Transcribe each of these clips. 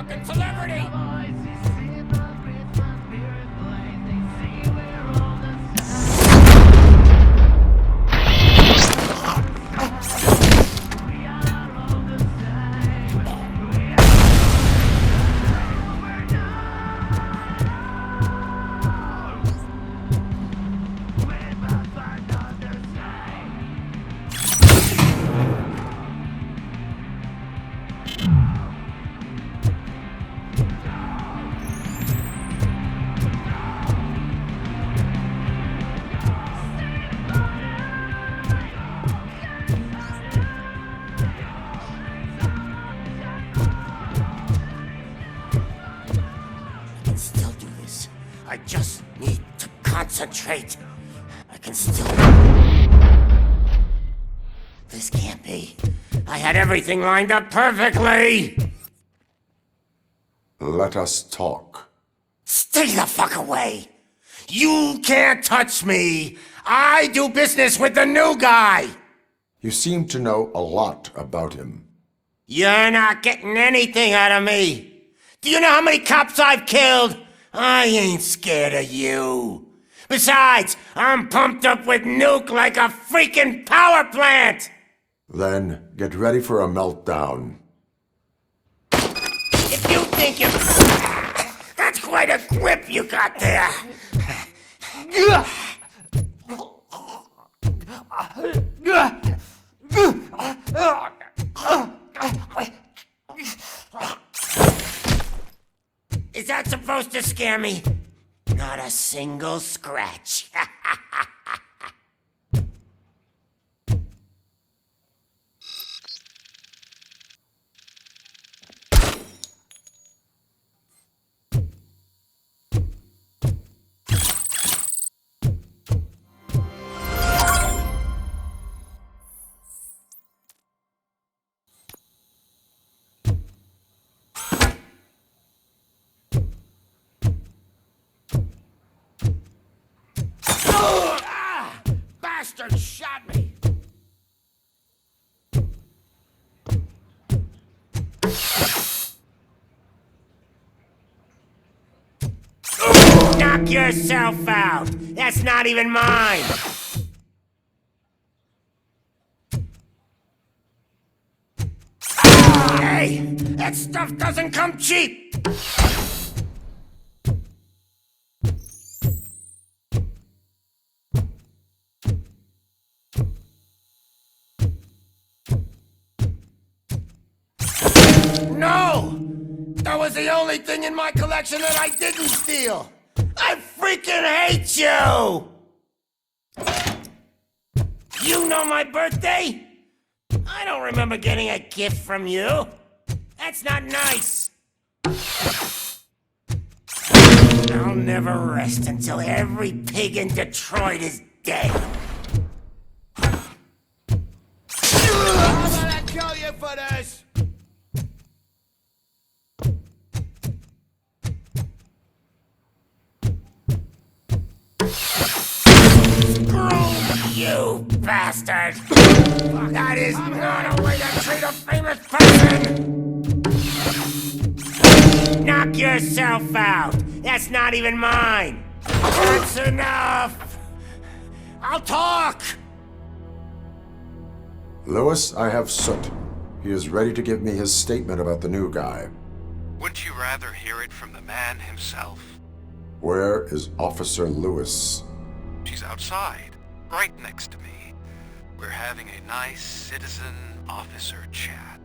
fucking celebrity! I just need to concentrate. I can still... This can't be. I had everything lined up perfectly! Let us talk. Stay the fuck away! You can't touch me! I do business with the new guy! You seem to know a lot about him. You're not getting anything out of me! Do you know how many cops I've killed? I ain't scared of you. Besides, I'm pumped up with nuke like a freaking power plant! Then get ready for a meltdown. If you think you... That's quite a grip you got there! Is that supposed to scare me? Not a single scratch. Bastard shot me! Knock yourself out! That's not even mine! Hey! That stuff doesn't come cheap! No! That was the only thing in my collection that I didn't steal! I freaking hate you! You know my birthday? I don't remember getting a gift from you. That's not nice. I'll never rest until every pig in Detroit is dead. I'm gonna kill you for this! You bastard! That is not a way to treat a famous person! Knock yourself out! That's not even mine! That's enough! I'll talk! Lewis, I have Soot. He is ready to give me his statement about the new guy. Wouldn't you rather hear it from the man himself? Where is Officer Lewis? She's outside, right next to me. We're having a nice citizen-officer chat.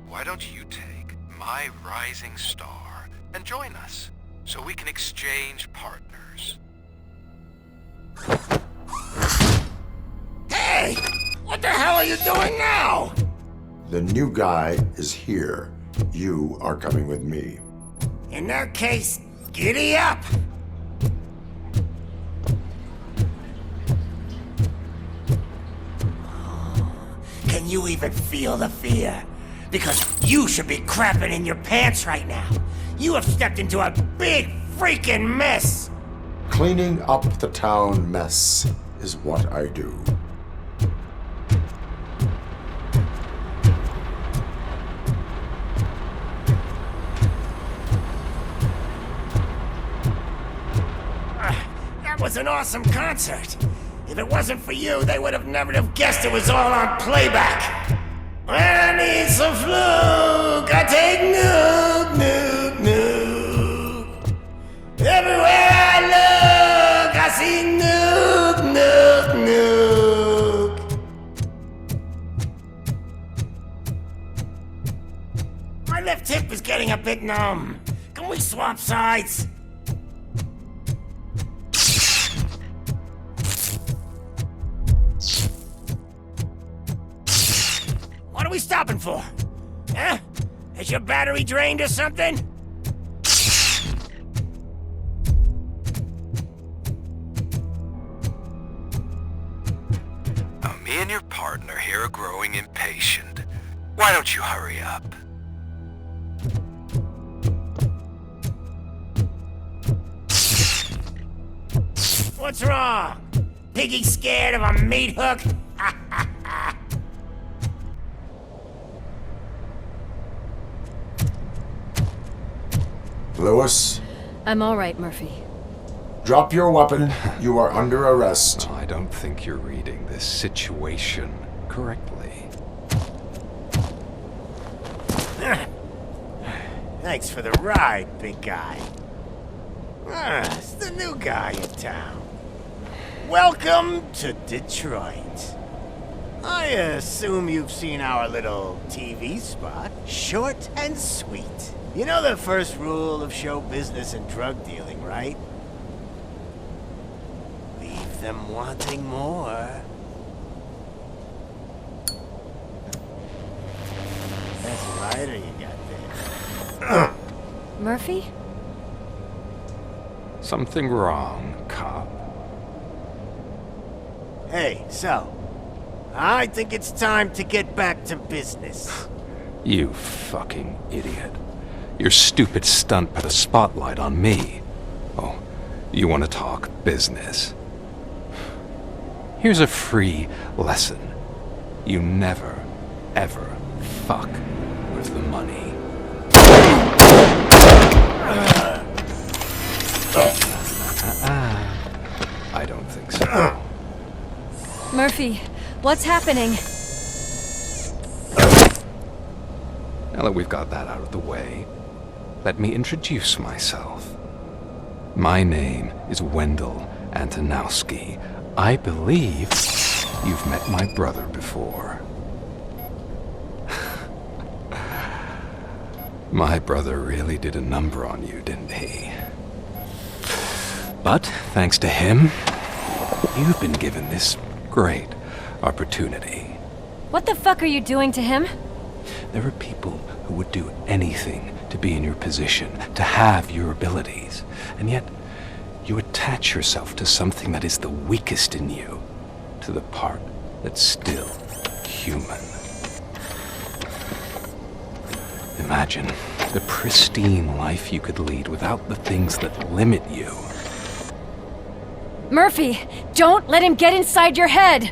Why don't you take my rising star and join us, so we can exchange partners? Hey! What the hell are you doing now? The new guy is here. You are coming with me. In that case, giddy up! Can you even feel the fear? Because you should be crapping in your pants right now. You have stepped into a big freaking mess! Cleaning up the town mess is what I do. was an awesome concert. If it wasn't for you, they would have never have guessed it was all on playback. When I need some fluke, I take nuke, nuke, nuke. Everywhere I look, I see nuke, nuke, nuke. My left hip is getting a bit numb. Can we swap sides? What are we stopping for? Huh? Is your battery drained or something? Me and your partner here are growing impatient. Why don't you hurry up? What's wrong? Piggy scared of a meat hook? Lewis, I'm all right, Murphy. drop your weapon. You are under arrest. I don't think you're reading this situation correctly. Thanks for the ride, big guy. It's the new guy in town. Welcome to Detroit. I assume you've seen our little TV spot. Short and sweet. You know the first rule of show business and drug dealing, right? Leave them wanting more. That's a lighter you got there. Murphy? Something wrong, cop. Hey, so, I think it's time to get back to business. You fucking idiot. Your stupid stunt put a spotlight on me. Oh, you want to talk business? Here's a free lesson. You never, ever fuck with the money. I don't think so. Murphy, what's happening? Now that we've got that out of the way, let me introduce myself. My name is Wendell Antonowski. I believe you've met my brother before. My brother really did a number on you, didn't he? But thanks to him, you've been given this great opportunity. What the fuck are you doing to him? There are people who would do anything to be in your position, to have your abilities, and yet you attach yourself to something that is the weakest in you, to the part that's still human. Imagine the pristine life you could lead without the things that limit you. Murphy, don't let him get inside your head!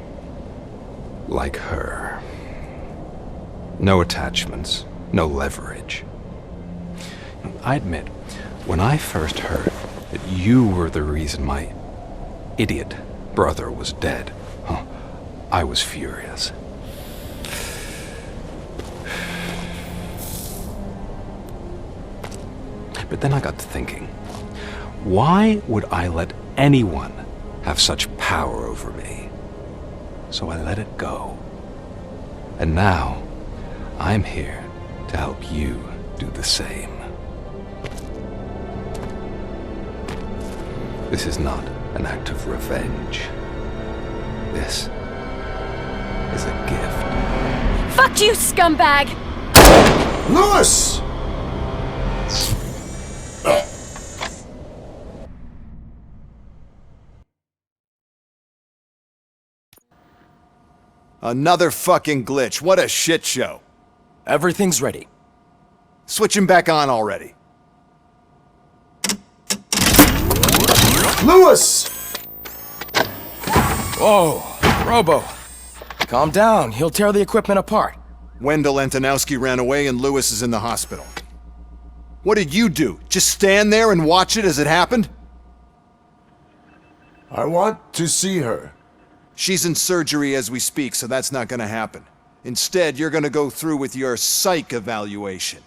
Like her. No attachments, no leverage. I admit, when I first heard that you were the reason my idiot brother was dead, I was furious. But then I got to thinking, why would I let anyone have such power over me? So I let it go. And now, I'm here to help you do the same. This is not an act of revenge. This is a gift. Fuck you, scumbag! Lewis! Another fucking glitch. What a shit show. Everything's ready. Switch him back on already. Lewis! Whoa, Robo. Calm down. He'll tear the equipment apart. Wendell Antonowski ran away and Lewis is in the hospital. What did you do? Just stand there and watch it as it happened? I want to see her. She's in surgery as we speak, so that's not gonna happen. Instead, you're gonna go through with your psych evaluation.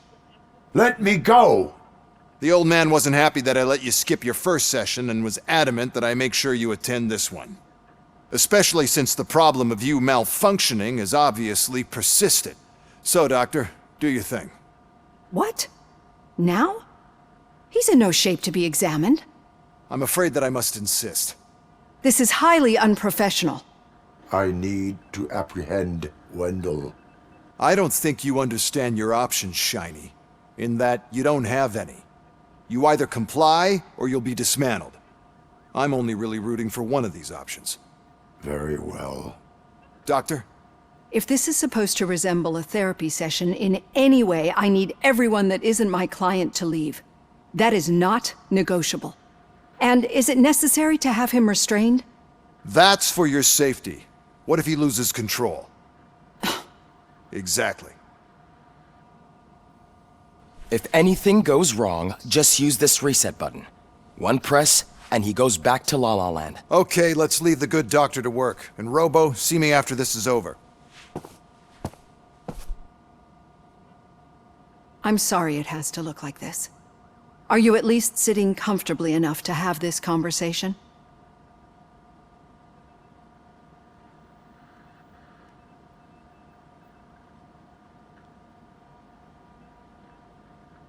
Let me go! The old man wasn't happy that I let you skip your first session and was adamant that I make sure you attend this one. Especially since the problem of you malfunctioning is obviously persistent. So, Doctor, do your thing. What? Now? He's in no shape to be examined. I'm afraid that I must insist. This is highly unprofessional. I need to apprehend Wendell. I don't think you understand your options, Shiny, in that you don't have any. You either comply or you'll be dismantled. I'm only really rooting for one of these options. Very well. Doctor? If this is supposed to resemble a therapy session in any way, I need everyone that isn't my client to leave. That is not negotiable. And is it necessary to have him restrained? That's for your safety. What if he loses control? Exactly. If anything goes wrong, just use this reset button. One press, and he goes back to La La Land. Okay, let's leave the good doctor to work. And Robo, see me after this is over. I'm sorry it has to look like this. Are you at least sitting comfortably enough to have this conversation?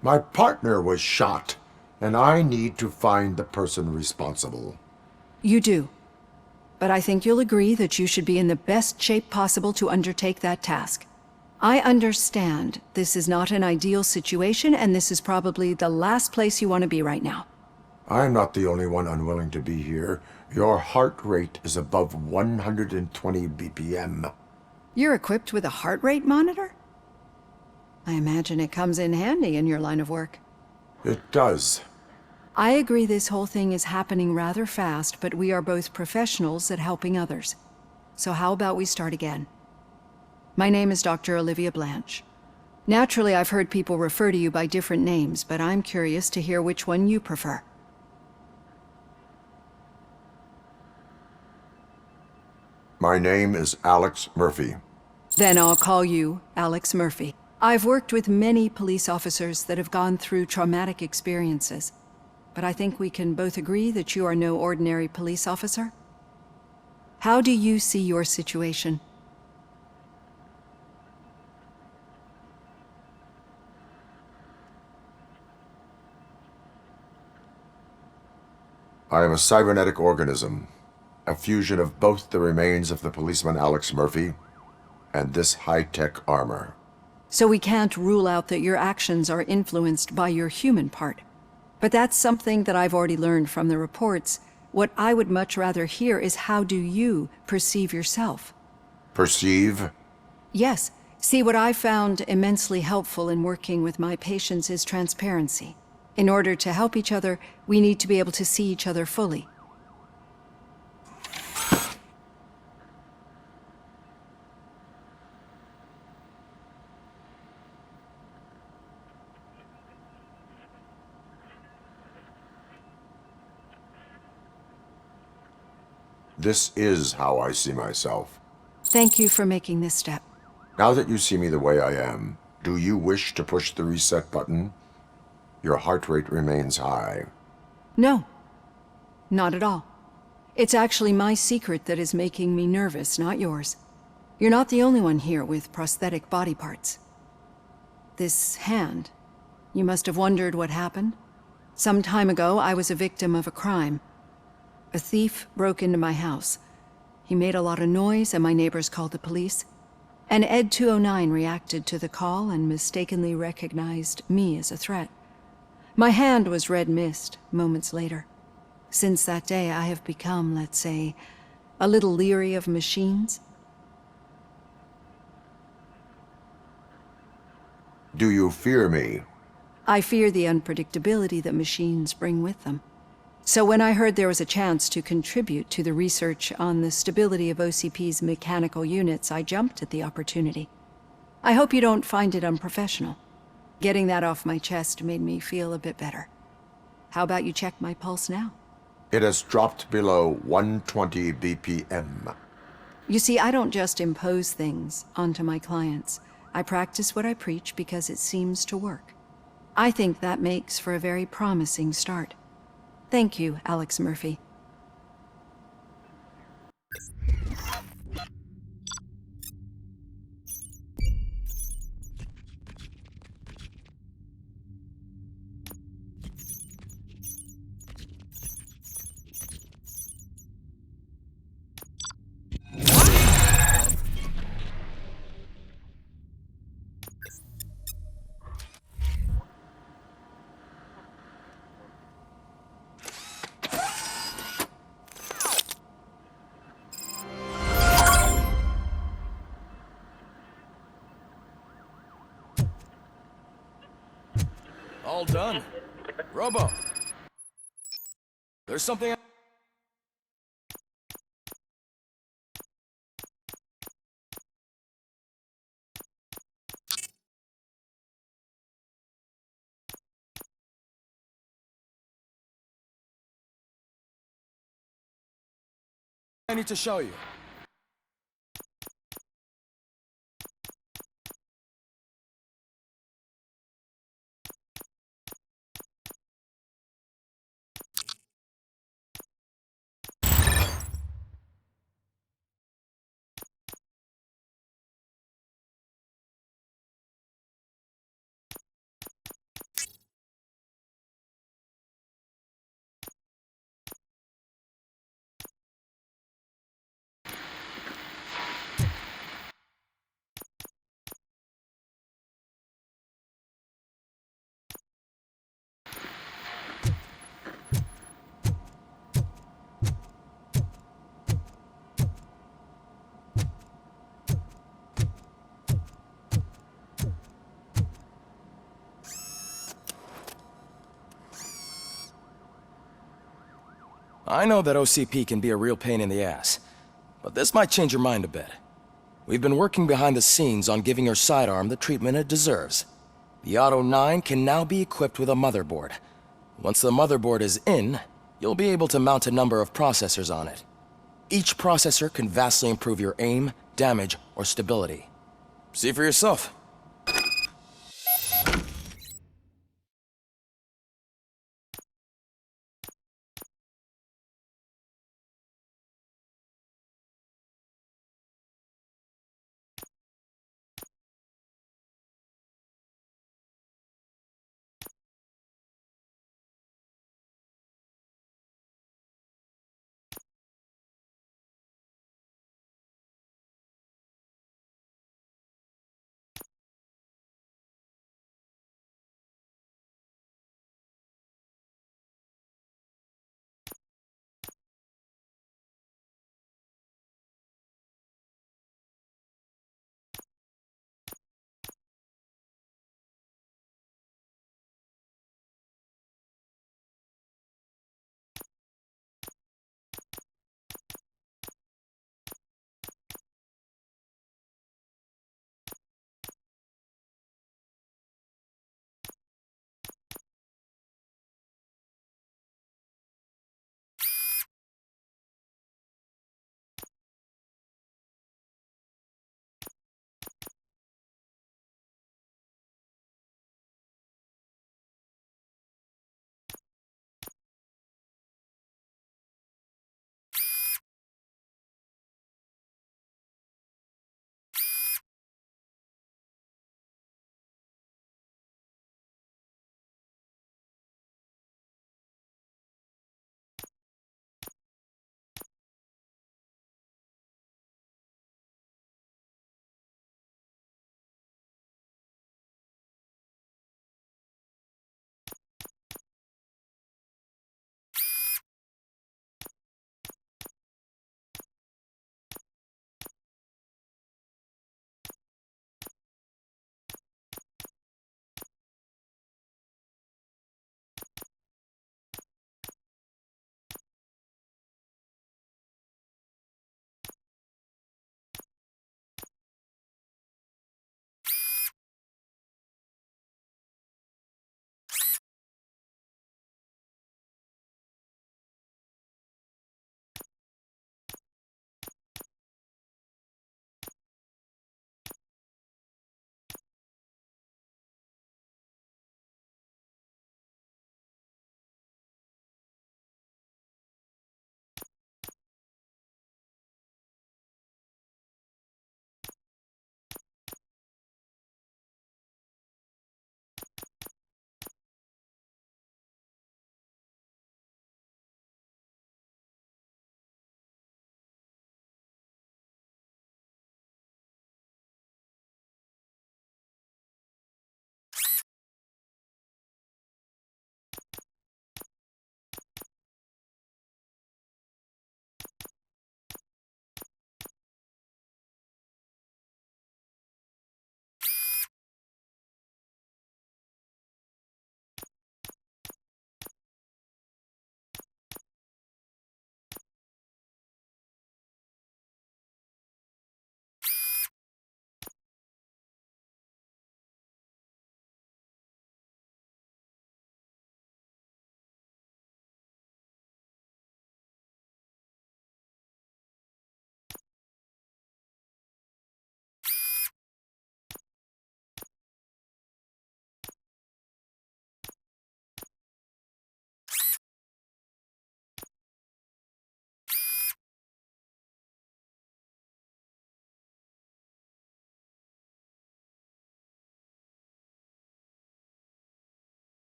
My partner was shot, and I need to find the person responsible. You do. But I think you'll agree that you should be in the best shape possible to undertake that task. I understand this is not an ideal situation, and this is probably the last place you want to be right now. I'm not the only one unwilling to be here. Your heart rate is above 120 BPM. You're equipped with a heart rate monitor? I imagine it comes in handy in your line of work. It does. I agree this whole thing is happening rather fast, but we are both professionals at helping others. So how about we start again? My name is Dr. Olivia Blanche. Naturally, I've heard people refer to you by different names, but I'm curious to hear which one you prefer. My name is Alex Murphy. Then I'll call you Alex Murphy. I've worked with many police officers that have gone through traumatic experiences, but I think we can both agree that you are no ordinary police officer. How do you see your situation? I am a cybernetic organism, a fusion of both the remains of the policeman Alex Murphy and this high-tech armor. So we can't rule out that your actions are influenced by your human part. But that's something that I've already learned from the reports. What I would much rather hear is how do you perceive yourself? Perceive? Yes. See, what I found immensely helpful in working with my patients is transparency. In order to help each other, we need to be able to see each other fully. This is how I see myself. Thank you for making this step. Now that you see me the way I am, do you wish to push the reset button? Your heart rate remains high. No, not at all. It's actually my secret that is making me nervous, not yours. You're not the only one here with prosthetic body parts. This hand, you must have wondered what happened. Some time ago, I was a victim of a crime. A thief broke into my house. He made a lot of noise and my neighbors called the police. And Ed 209 reacted to the call and mistakenly recognized me as a threat. My hand was red mist moments later. Since that day, I have become, let's say, a little leery of machines. Do you fear me? I fear the unpredictability that machines bring with them. So when I heard there was a chance to contribute to the research on the stability of OCP's mechanical units, I jumped at the opportunity. I hope you don't find it unprofessional. Getting that off my chest made me feel a bit better. How about you check my pulse now? It has dropped below 120 BPM. You see, I don't just impose things onto my clients. I practice what I preach because it seems to work. I think that makes for a very promising start. Thank you, Alex Murphy. All done. Robo. There's something I need to show you. I know that OCP can be a real pain in the ass, but this might change your mind a bit. We've been working behind the scenes on giving your sidearm the treatment it deserves. The Auto 9 can now be equipped with a motherboard. Once the motherboard is in, you'll be able to mount a number of processors on it. Each processor can vastly improve your aim, damage, or stability. See for yourself.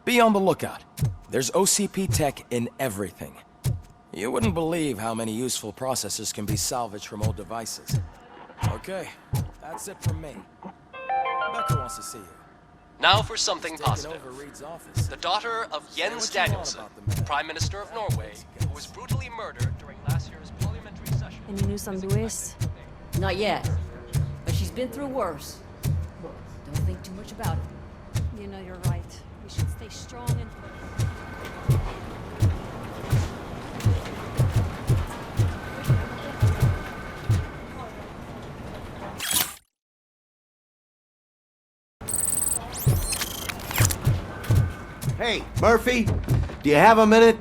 Be on the lookout. There's OCP tech in everything. You wouldn't believe how many useful processors can be salvaged from old devices. Okay, that's it from me. Becca wants to see you. Now for something Taking positive. over Reed's office. The daughter of Jens Say what you want Danielson, about the man. Prime Minister of Norway, who was brutally murdered during last year's parliamentary session. Any news on Luis? Not yet. But she's been through worse. Don't think too much about it. You know you're right. We should stay strong and... Hey, Murphy, do you have a minute?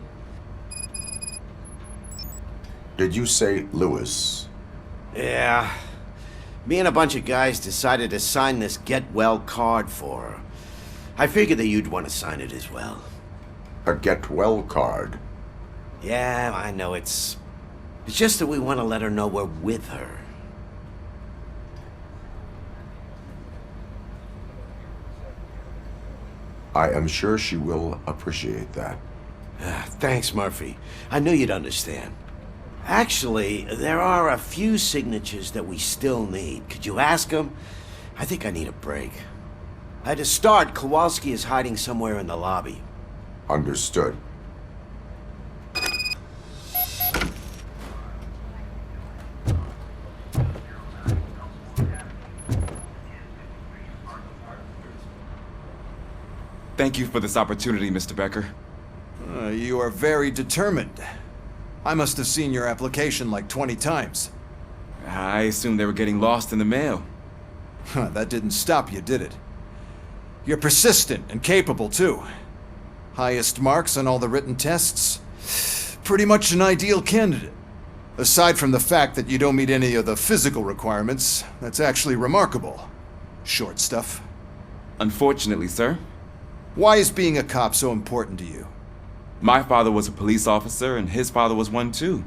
Did you say Lewis? Yeah. Me and a bunch of guys decided to sign this get well card for her. I figured that you'd want to sign it as well. A get well card? Yeah, I know it's just that we want to let her know we're with her. I am sure she will appreciate that. Thanks, Murphy. I knew you'd understand. Actually, there are a few signatures that we still need. Could you ask them? I think I need a break. To start, Kowalski is hiding somewhere in the lobby. Understood. Thank you for this opportunity, Mr. Becker. You are very determined. I must have seen your application like 20 times. I assumed they were getting lost in the mail. That didn't stop you, did it? You're persistent and capable, too. Highest marks on all the written tests. Pretty much an ideal candidate. Aside from the fact that you don't meet any of the physical requirements, that's actually remarkable. Short stuff. Unfortunately, sir. Why is being a cop so important to you? My father was a police officer, and his father was one too.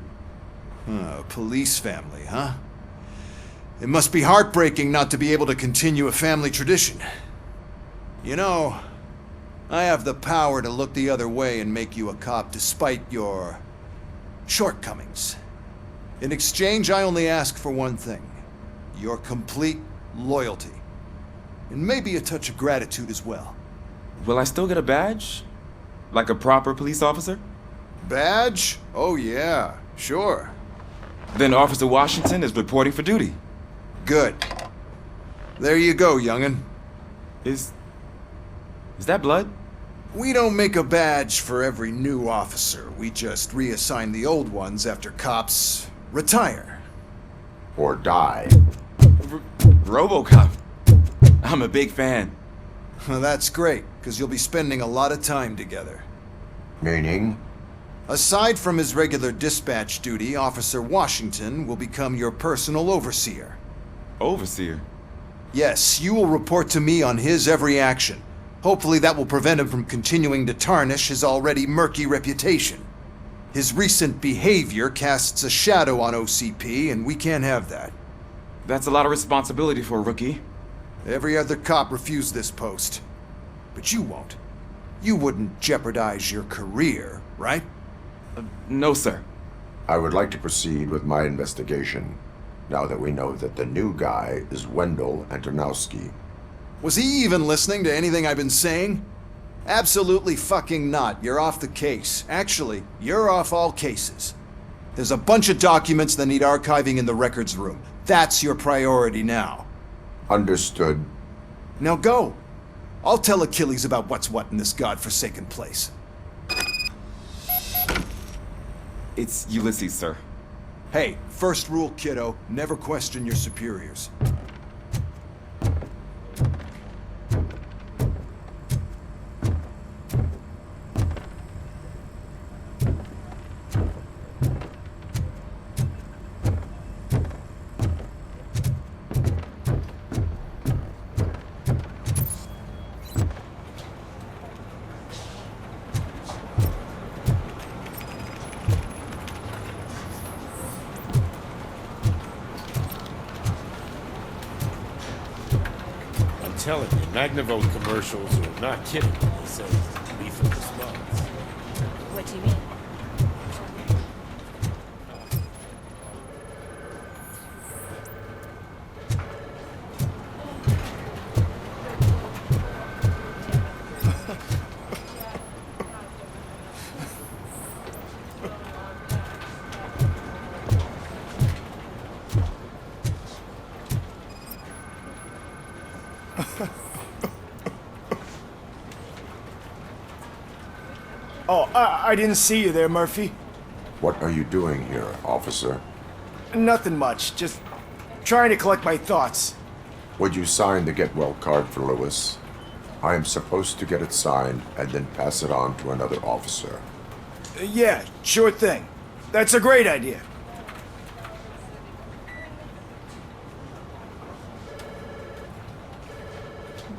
Police family, huh? It must be heartbreaking not to be able to continue a family tradition. You know, I have the power to look the other way and make you a cop despite your shortcomings. In exchange, I only ask for one thing. Your complete loyalty. And maybe a touch of gratitude as well. Will I still get a badge? Like a proper police officer? Badge? Oh yeah, sure. Then Officer Washington is reporting for duty. Good. There you go, young'un. Is that blood? We don't make a badge for every new officer. We just reassign the old ones after cops retire. Or die. Robocop. I'm a big fan. That's great, because you'll be spending a lot of time together. Meaning? Aside from his regular dispatch duty, Officer Washington will become your personal overseer. Overseer? Yes, you will report to me on his every action. Hopefully that will prevent him from continuing to tarnish his already murky reputation. His recent behavior casts a shadow on OCP, and we can't have that. That's a lot of responsibility for a rookie. Every other cop refused this post. But you won't. You wouldn't jeopardize your career, right? No, sir. I would like to proceed with my investigation, now that we know that the new guy is Wendell Antonowski. Was he even listening to anything I've been saying? Absolutely fucking not. You're off the case. Actually, you're off all cases. There's a bunch of documents that need archiving in the records room. That's your priority now. Understood. Now go. I'll tell Achilles about what's what in this godforsaken place. It's Ulysses, sir. Hey, first rule, kiddo, never question your superiors. I'm telling you, Magnavolt commercials are not kidding when they say beef Oh, I didn't see you there, Murphy. What are you doing here, officer? Nothing much, just trying to collect my thoughts. Would you sign the get well card for Lewis? I am supposed to get it signed and then pass it on to another officer. Yeah, sure thing. That's a great idea.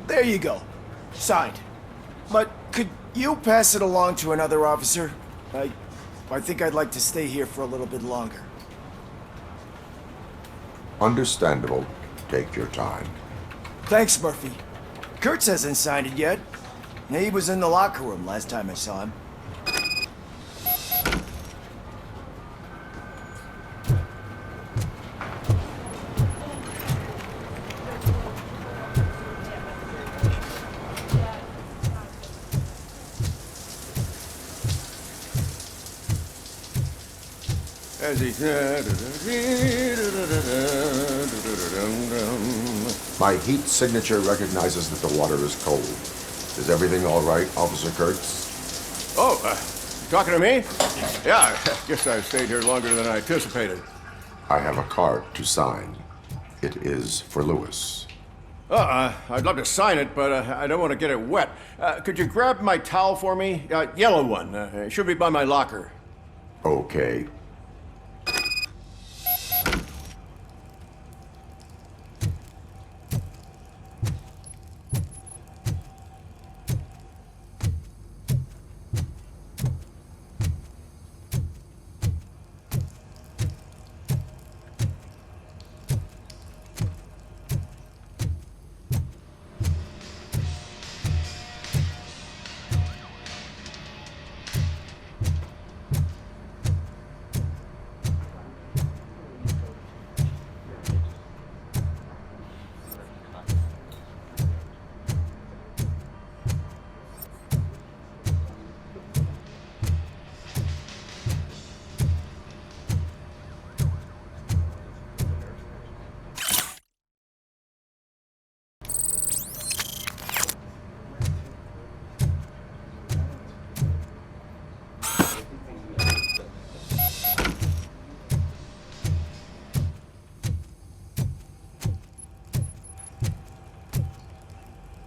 There you go. Signed. But could you pass it along to another officer? I think I'd like to stay here for a little bit longer. Understandable. Take your time. Thanks, Murphy. Kurtz hasn't signed it yet. He was in the locker room last time I saw him. As he said. My heat signature recognizes that the water is cold. Is everything all right, Officer Kurtz? Oh, you talking to me? Yeah, I guess I stayed here longer than I anticipated. I have a card to sign. It is for Lewis. I'd love to sign it, but I don't want to get it wet. Could you grab my towel for me? Yellow one. It should be by my locker. Okay.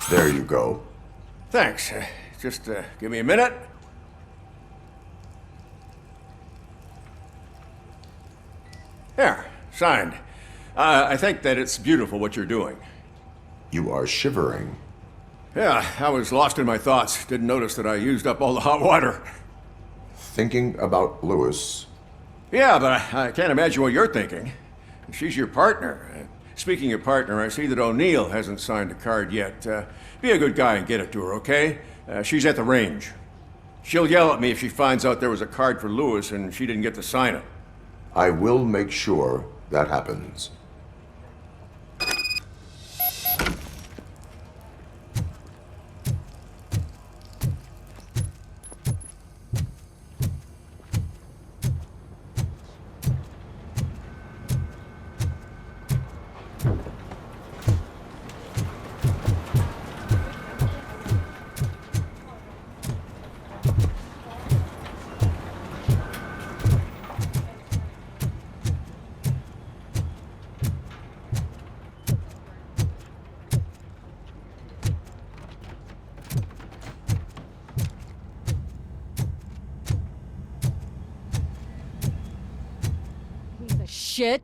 There you go. Thanks. Just give me a minute. There, signed. I think that it's beautiful what you're doing. You are shivering. Yeah, I was lost in my thoughts. Didn't notice that I used up all the hot water. Thinking about Lewis. Yeah, but I can't imagine what you're thinking. She's your partner. Speaking of partner, I see that O'Neill hasn't signed the card yet. Be a good guy and get it to her, okay? She's at the range. She'll yell at me if she finds out there was a card for Lewis and she didn't get to sign it. I will make sure that happens. Shit.